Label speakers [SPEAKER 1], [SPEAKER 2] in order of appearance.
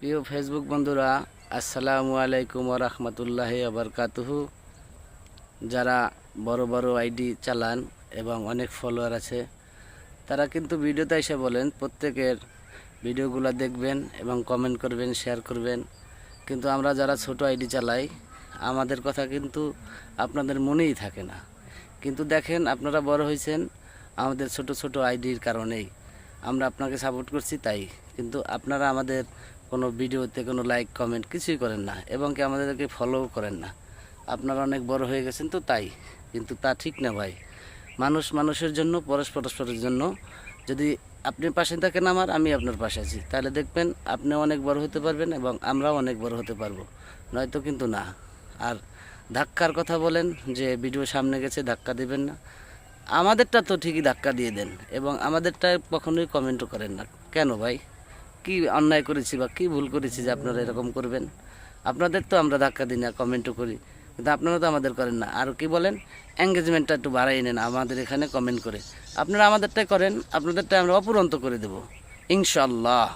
[SPEAKER 1] প্রিয় ফেসবুক বন্ধুরা, আসসালামু আলাইকুম ওয়া রাহমাতুল্লাহি ওয়া বারাকাতুহু। যারা বড় বড় আইডি চালান এবং অনেক ফলোয়ার আছে, তারা কিন্তু ভিডিওতে এসে বলেন প্রত্যেকের ভিডিওগুলো দেখবেন এবং কমেন্ট করবেন, শেয়ার করবেন। কিন্তু আমরা যারা ছোট আইডি চালাই, আমাদের কথা কিন্তু আপনাদের মনেই থাকে না। কিন্তু দেখেন, আপনারা বড় হয়েছেন আমাদের ছোট ছোট আইডির কারণেই। আমরা আপনাকে সাপোর্ট করছি তাই, কিন্তু আপনারা আমাদের কোনো ভিডিওতে কোনো লাইক কমেন্ট কিছুই করেন না এবং কি আমাদেরকে ফলো করেন না। আপনারা অনেক বড় হয়ে গেছেন তো তাই, কিন্তু তা ঠিক না ভাই। মানুষ মানুষের জন্য, পরস্পরের জন্য। যদি আপনি পাশে থাকেন আমি আপনার পাশে আছি, তাহলে দেখবেন আপনি অনেক বড় হতে পারবেন এবং আমরাও অনেক বড় হতে পারবো, নয়তো কিন্তু না। আর ধাক্কার কথা বলেন যে ভিডিও সামনে গেছে ধাক্কা দিবেন না, আমাদেরটা তো ঠিকই ধাক্কা দিয়ে দেন এবং আমাদেরটা কখনোই কমেন্টও করেন না। কেন ভাই? কি অন্যায় করেছি বা কি ভুল করেছি যে আপনারা এরকম করবেন? আপনাদের তো আমরা ধাক্কা দিই না, কমেন্টও করি, কিন্তু আপনারা তো আমাদের করেন না। আর কি বলেন, এঙ্গেজমেন্টটা একটু বাড়াই নেন আমাদের এখানে কমেন্ট করে। আপনারা আমাদেরটাই করেন, আপনাদেরটা আমরা অপুরন্ত করে দেব ইনশাল্লাহ।